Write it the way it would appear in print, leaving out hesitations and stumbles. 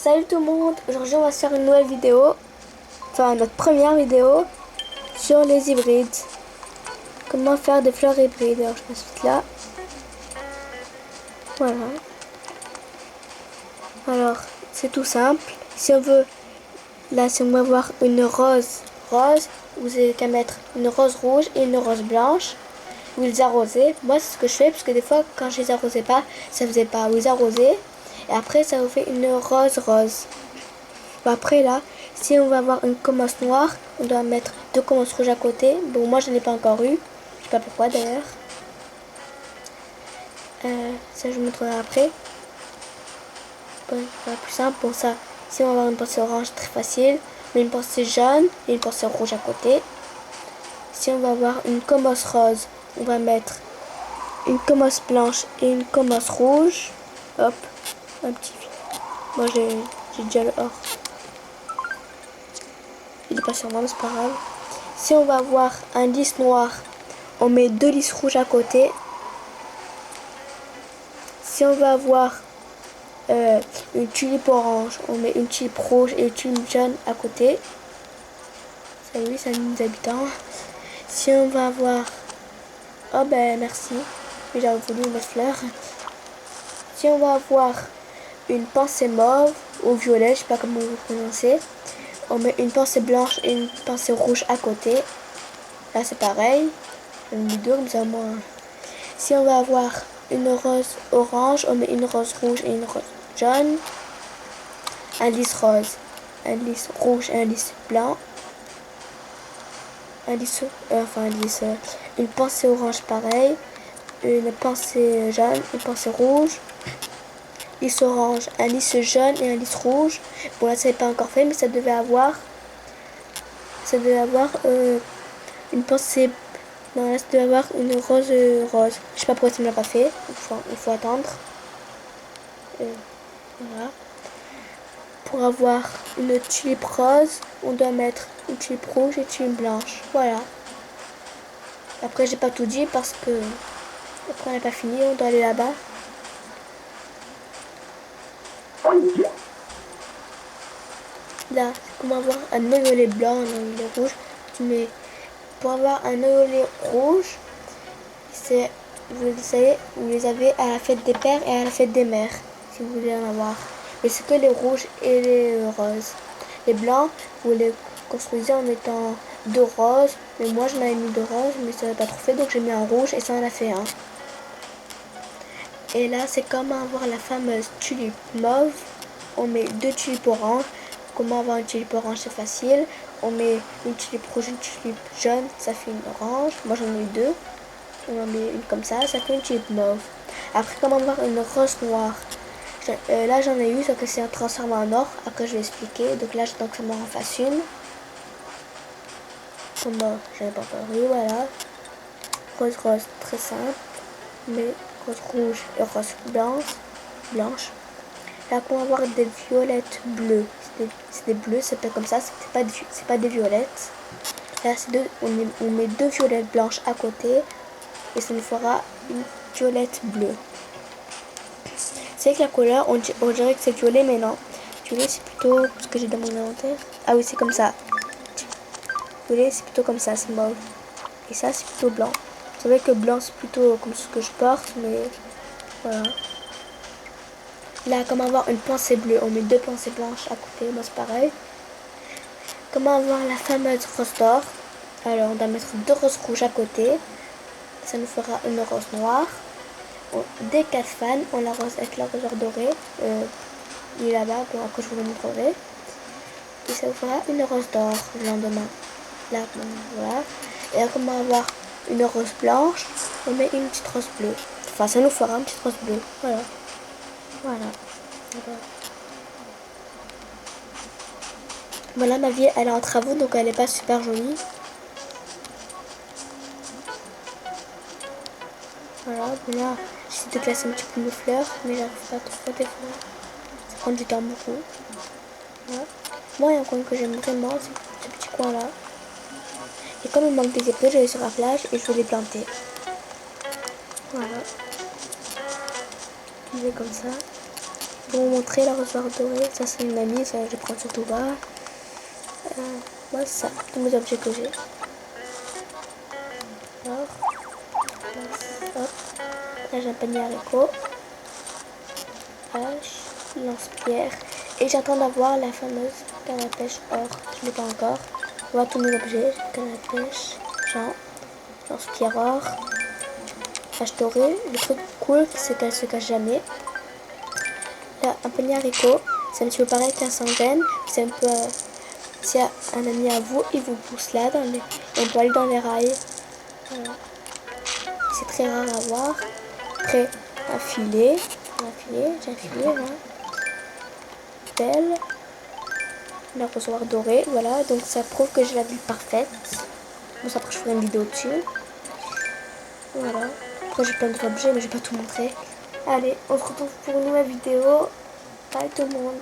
Salut tout le monde, aujourd'hui on va se faire une nouvelle vidéo, enfin notre première vidéo sur les hybrides. Comment faire des fleurs hybrides. Alors je passe vite là. Voilà. Alors c'est tout simple. Si on veut, là si on veut avoir une rose, vous avez qu'à mettre une rose rouge et une rose blanche. Vous les arrosez. Moi c'est ce que je fais parce que des fois quand je les arrosais pas, ça faisait pas. Vous les arrosez et après ça vous fait une rose. Bon, après là, si on va avoir une commence noire, on doit mettre deux commences rouges à côté. Bon, moi je n'ai pas encore eu. Je sais pas pourquoi d'ailleurs. Ça je vous montrerai après. Bon, c'est plus simple. Pour ça, si on va avoir une pensée orange, très facile. Mais une pensée jaune et une pensée rouge à côté. Si on va avoir une commence rose, on va mettre une commence blanche et une commence rouge. Hop, un petit. Moi j'ai déjà le or. Il est pas sur moi, mais c'est pas grave. Si on va avoir un lys noir, on met deux lys rouges à côté. Si on va avoir une tulipe orange, on met une tulipe rouge et une tulipe jaune à côté. Salut, salut les habitants. Si on va avoir... Oh ben merci, j'ai voulu une fleur. Si on va avoir une pensée mauve ou violet, je sais pas comment vous prononcez, on met une pensée blanche et une pensée rouge à côté. Là c'est pareil, j'en ai mis deux comme ça moi. Si on va avoir une rose orange, on met une rose rouge et une rose jaune. Un lys rose, un lys rouge et un lys blanc. Un lys, une pensée orange pareil. Une pensée jaune, une pensée rouge. Lys orange, un lys jaune et un lys rouge. Bon là ça n'est pas encore fait mais ça devait avoir une pensée. Non là ça devait avoir une rose. Je sais pas pourquoi ça ne l'a pas fait. Il faut attendre. Voilà. Pour avoir une tulipe rose, on doit mettre une tulipe rouge et une tulipe blanche. Voilà. Après j'ai pas tout dit parce que après on n'a pas fini, on doit aller là-bas. Là, c'est comment avoir un oeillet blanc, un oeillet rouge. Mais pour avoir un oeillet rouge, c'est vous les avez à la fête des pères et à la fête des mères, si vous voulez en avoir. Mais c'est que les rouges et les roses. Les blancs, vous les construisez en mettant deux roses. Mais moi, j'en avais mis deux roses, mais ça n'a pas trop fait, donc j'ai mis un rouge et ça en a fait un. Et là, c'est comment avoir la fameuse tulipe mauve. On met deux tulipes oranges. Comment avoir une tulipe orange, c'est facile. On met une tulipe rouge, une tulipe jaune, ça fait une orange. Moi, j'en ai eu deux. On en met une comme ça fait une tulipe mauve. Après, comment avoir une rose noire. Là, j'en ai eu, sauf que c'est un transformé en or. Après, je vais expliquer. Donc là, j'attends que ça m'en fasse une. Comment j'en ai pas encore eu, voilà. Rose, très simple. Mais rose rouge et rose blanche. Là, pour avoir des violettes bleues. C'est des bleus, c'est pas comme ça, c'est pas des violettes. Là, on met deux violettes blanches à côté. Et ça nous fera une violette bleue. C'est que la couleur, on dirait que c'est violet, mais non. Violet, c'est plutôt ce que j'ai dans mon inventaire. Ah oui, c'est comme ça. Violet, c'est plutôt comme ça, c'est mauve. Et ça, c'est plutôt blanc. C'est vrai que blanc, c'est plutôt comme ce que je porte, mais voilà. Là, comment avoir une pensée bleue, on met deux pensées blanches à côté, moi c'est pareil. Comment avoir la fameuse rose d'or. Alors, on doit mettre deux roses rouges à côté. Ça nous fera une rose noire. Des 4 fans, on l'arrose avec l'arroseur doré. Il est là-bas, bon, après je vous le montrerai. Et ça vous fera une rose d'or le lendemain. Là, bon, voilà. Et là, comment avoir une rose blanche, on met une petite rose bleue. Enfin, ça nous fera une petite rose bleue. Voilà. Voilà. Voilà, ma vie, elle est en travaux, donc elle n'est pas super jolie. Voilà, bon là, j'essaie de classer un petit peu mes fleurs, mais j'arrive pas trop des fleurs. Ça prend du temps beaucoup. Voilà. Moi, il y a un coin que j'aime vraiment, c'est ce petit coin là. Et comme il manque des épaules, je vais sur la plage et je vais les planter. Voilà. Je vais comme ça. pour vous montrer l'arrosoir doré. Ça c'est une amie, ça je prends surtout pas. Moi c'est ça, tous mes objets que j'ai. Alors, hop, là j'ai un panier haricots, hache, lance-pierre. Et j'attends d'avoir la fameuse canne à pêche or. Je ne l'ai pas encore. Voilà tous mes objets, canne à pêche, lance-pierre or, hache dorée. Le truc cool c'est qu'elle se cache jamais. Là, un panier haricot, c'est un petit peu pareil qu'un sans-graines. C'est un peu... s'il y a un ami à vous, il vous pousse là, on peut aller dans les rails. Voilà. C'est très rare à voir. Après, un filet. J'ai un filet là. Belle. Un arrosoir doré. Voilà, donc ça prouve que j'ai la ville parfaite. Bon, ça après je ferai une vidéo dessus. Voilà. Après j'ai plein d'autres objets, mais je vais pas tout montrer. Allez, on se retrouve pour une nouvelle vidéo. Bye tout le monde.